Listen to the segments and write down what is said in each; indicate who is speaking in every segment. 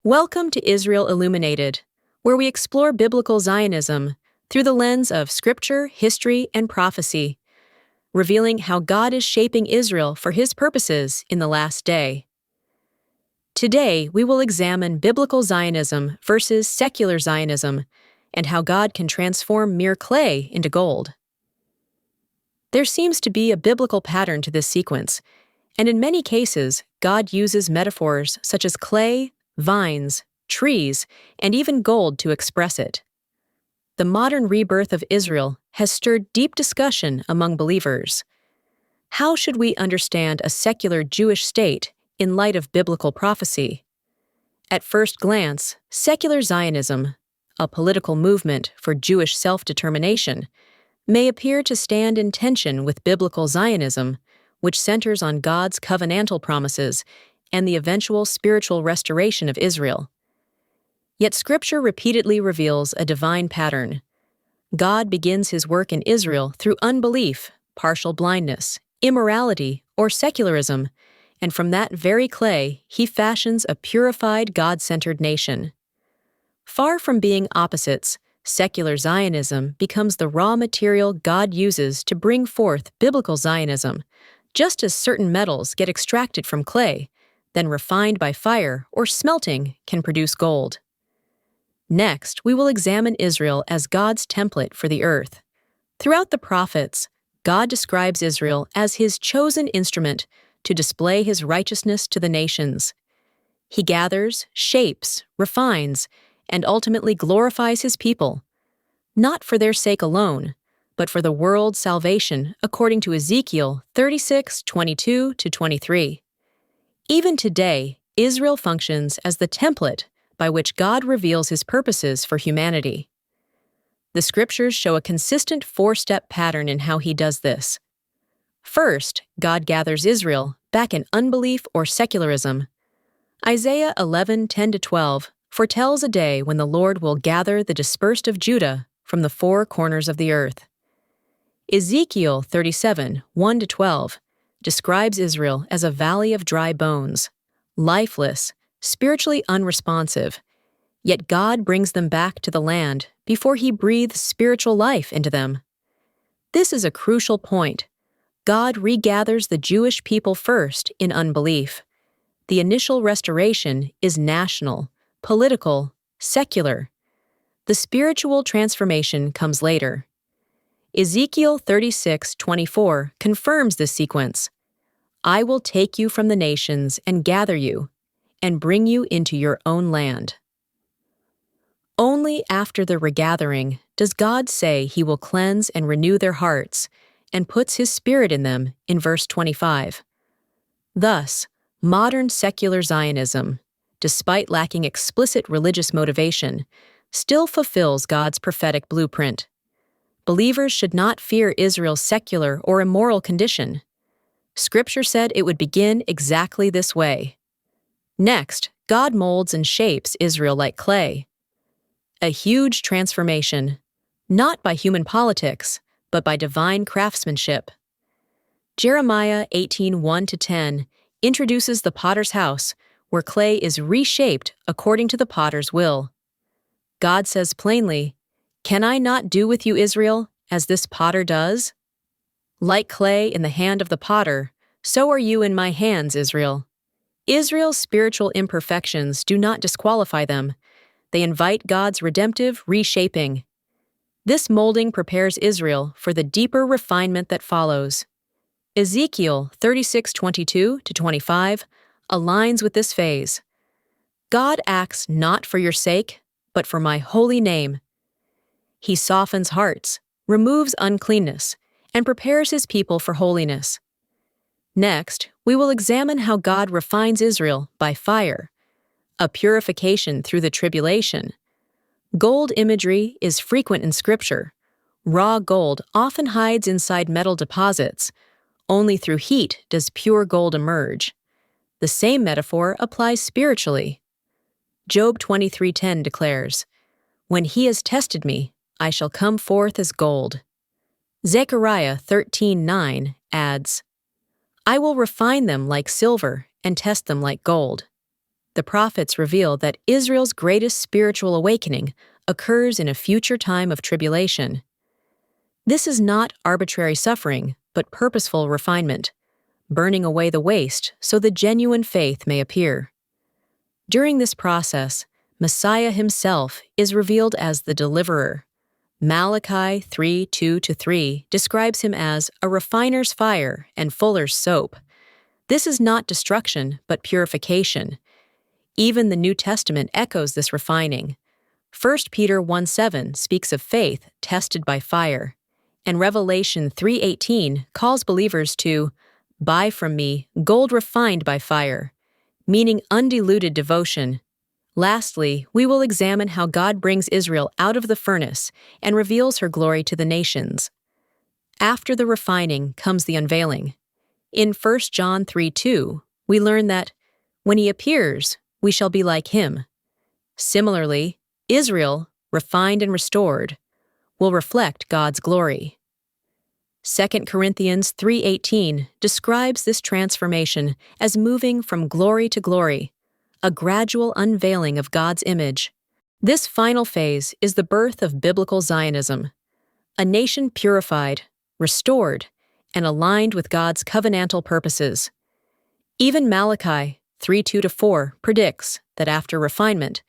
Speaker 1: Welcome to Israel Illuminated, where we explore biblical Zionism through the lens of scripture, history, and prophecy, revealing how God is shaping Israel for His purposes in the last day. Today, we will examine biblical Zionism versus secular Zionism and how God can transform mere clay into gold. There seems to be a biblical pattern to this sequence, and in many cases, God uses metaphors such as clay, vines, trees, and even gold to express it. The modern rebirth of Israel has stirred deep discussion among believers. How should we understand a secular Jewish state in light of biblical prophecy? At first glance, secular Zionism, a political movement for Jewish self-determination, may appear to stand in tension with biblical Zionism, which centers on God's covenantal promises and the eventual spiritual restoration of Israel. Yet Scripture repeatedly reveals a divine pattern. God begins His work in Israel through unbelief, partial blindness, immorality, or secularism, and from that very clay, He fashions a purified, God-centered nation. Far from being opposites, secular Zionism becomes the raw material God uses to bring forth biblical Zionism, just as certain metals get extracted from clay, then refined by fire or smelting can produce gold. Next, we will examine Israel as God's template for the earth. Throughout the prophets, God describes Israel as His chosen instrument to display His righteousness to the nations. He gathers, shapes, refines, and ultimately glorifies His people, not for their sake alone, but for the world's salvation according to Ezekiel 36:22-23. Even today, Israel functions as the template by which God reveals His purposes for humanity. The Scriptures show a consistent four-step pattern in how He does this. First, God gathers Israel back in unbelief or secularism. Isaiah 11:10-12 foretells a day when the Lord will gather the dispersed of Judah from the four corners of the earth. Ezekiel 37:1-12 describes Israel as a valley of dry bones, lifeless, spiritually unresponsive, yet God brings them back to the land before He breathes spiritual life into them. This is a crucial point. God regathers the Jewish people first in unbelief. The initial restoration is national, political, secular. The spiritual transformation comes later. Ezekiel 36:24 confirms this sequence. I will take you from the nations and gather you, and bring you into your own land. Only after the regathering does God say He will cleanse and renew their hearts, and puts His Spirit in them in verse 25. Thus, modern secular Zionism, despite lacking explicit religious motivation, still fulfills God's prophetic blueprint. Believers should not fear Israel's secular or immoral condition. Scripture said it would begin exactly this way. Next, God molds and shapes Israel like clay. A huge transformation, not by human politics, but by divine craftsmanship. Jeremiah 18:1-10 introduces the potter's house, where clay is reshaped according to the potter's will. God says plainly, "Can I not do with you, Israel, as this potter does? Like clay in the hand of the potter, so are you in my hands, Israel." Israel's spiritual imperfections do not disqualify them. They invite God's redemptive reshaping. This molding prepares Israel for the deeper refinement that follows. Ezekiel 36:22-25 aligns with this phase. God acts not for your sake, but for my holy name. He softens hearts, removes uncleanness, and prepares His people for holiness. Next, we will examine how God refines Israel by fire, a purification through the tribulation. Gold imagery is frequent in Scripture. Raw gold often hides inside metal deposits. Only through heat does pure gold emerge. The same metaphor applies spiritually. Job 23:10 declares, "When He has tested me, I shall come forth as gold." Zechariah 13:9 adds, "I will refine them like silver and test them like gold." the prophets reveal that Israel's greatest spiritual awakening occurs in a future time of tribulation. This is not arbitrary suffering, but purposeful refinement, burning away the waste so the genuine faith may appear. During this process, Messiah himself is revealed as the deliverer. Malachi 3:2-3 describes him as a refiner's fire and fuller's soap. This is not destruction, but purification. Even the New Testament echoes this refining. 1 Peter 1:7 speaks of faith tested by fire, and Revelation 3:18 calls believers to buy from me gold refined by fire, meaning undiluted devotion. Lastly, we will examine how God brings Israel out of the furnace and reveals her glory to the nations. After the refining comes the unveiling. In 1 John 3:2, we learn that, when he appears, we shall be like him. Similarly, Israel, refined and restored, will reflect God's glory. 2 Corinthians 3:18 describes this transformation as moving from glory to glory, a gradual unveiling of God's image. This final phase is the birth of biblical Zionism, a nation purified, restored, and aligned with God's covenantal purposes. Even Malachi 3:2-4 predicts that after refinement,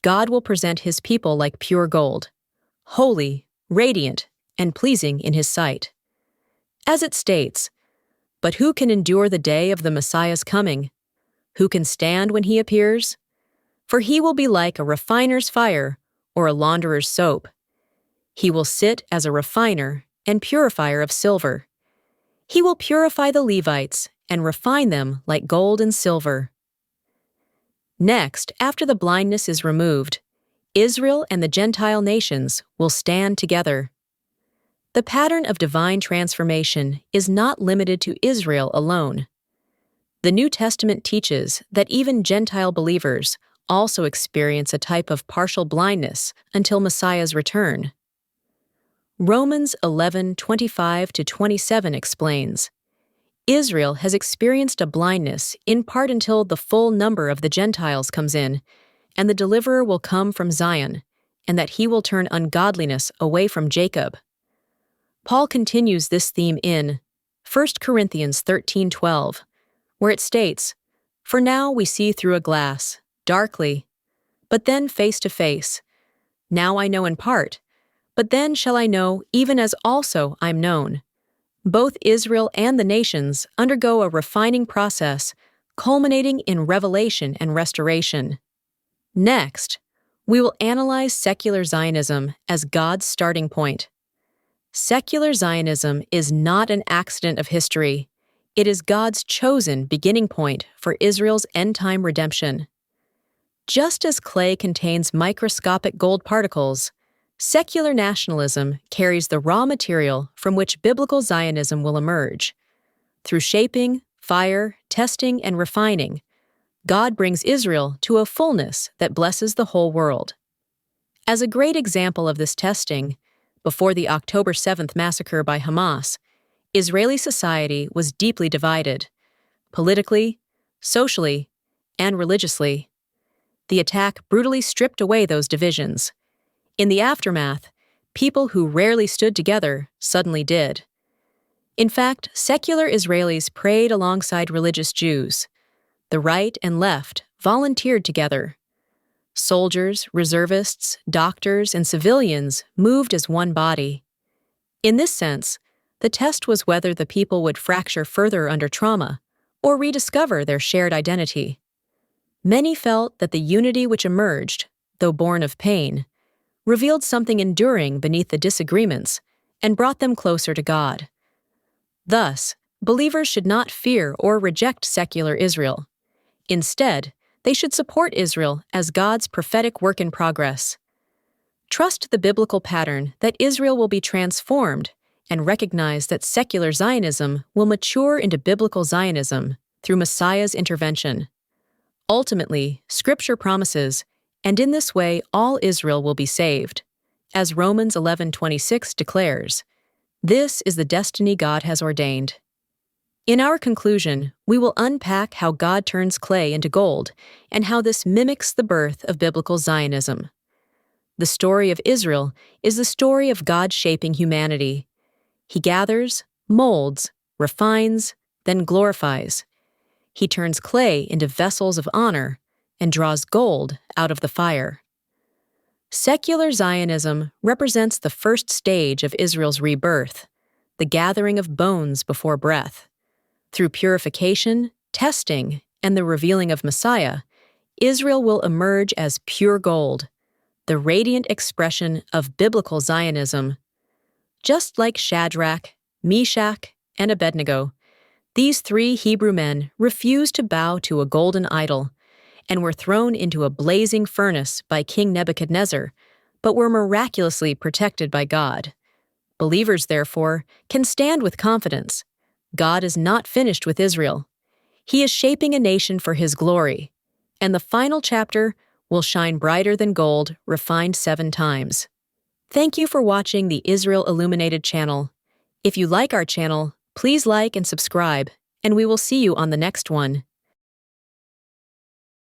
Speaker 1: God will present his people like pure gold, holy, radiant, and pleasing in his sight. As it states, "But who can endure the day of the Messiah's coming? Who can stand when he appears? For he will be like a refiner's fire or a launderer's soap. He will sit as a refiner and purifier of silver. He will purify the Levites and refine them like gold and silver." Next, after the blindness is removed, Israel and the Gentile nations will stand together. The pattern of divine transformation is not limited to Israel alone. The New Testament teaches that even Gentile believers also experience a type of partial blindness until Messiah's return. Romans 11:25-27 explains, "Israel has experienced a blindness in part until the full number of the Gentiles comes in, and the deliverer will come from Zion, and that he will turn ungodliness away from Jacob." Paul continues this theme in 1 Corinthians 13:12, where it states, "For now we see through a glass, darkly, but then face to face. Now I know in part, but then shall I know even as also I'm known." Both Israel and the nations undergo a refining process, culminating in revelation and restoration. Next, we will analyze secular Zionism as God's starting point. Secular Zionism is not an accident of history. It is God's chosen beginning point for Israel's end-time redemption. Just as clay contains microscopic gold particles, secular nationalism carries the raw material from which biblical Zionism will emerge. Through shaping, fire, testing, and refining, God brings Israel to a fullness that blesses the whole world. As a great example of this testing, before the October 7th massacre by Hamas, Israeli society was deeply divided, politically, socially, and religiously. The attack brutally stripped away those divisions. In the aftermath, people who rarely stood together suddenly did. In fact, secular Israelis prayed alongside religious Jews. The right and left volunteered together. Soldiers, reservists, doctors, and civilians moved as one body. In this sense, the test was whether the people would fracture further under trauma or rediscover their shared identity. Many felt that the unity which emerged, though born of pain, revealed something enduring beneath the disagreements and brought them closer to God. Thus, believers should not fear or reject secular Israel. Instead, they should support Israel as God's prophetic work in progress. Trust the biblical pattern that Israel will be transformed and recognize that secular Zionism will mature into biblical Zionism through Messiah's intervention. Ultimately, Scripture promises, and in this way all Israel will be saved. As Romans 11:26 declares, "This is the destiny God has ordained." In our conclusion, we will unpack how God turns clay into gold and how this mimics the birth of biblical Zionism. The story of Israel is the story of God shaping humanity. He gathers, molds, refines, then glorifies. He turns clay into vessels of honor and draws gold out of the fire. Secular Zionism represents the first stage of Israel's rebirth, the gathering of bones before breath. Through purification, testing, and the revealing of Messiah, Israel will emerge as pure gold, the radiant expression of biblical Zionism. Just like Shadrach, Meshach, and Abednego, these three Hebrew men refused to bow to a golden idol and were thrown into a blazing furnace by King Nebuchadnezzar, but were miraculously protected by God. Believers, therefore, can stand with confidence. God is not finished with Israel. He is shaping a nation for His glory, and the final chapter will shine brighter than gold refined 7 times. Thank you for watching the Israel Illuminated channel. If you like our channel, please like and subscribe, and we will see you on the next one.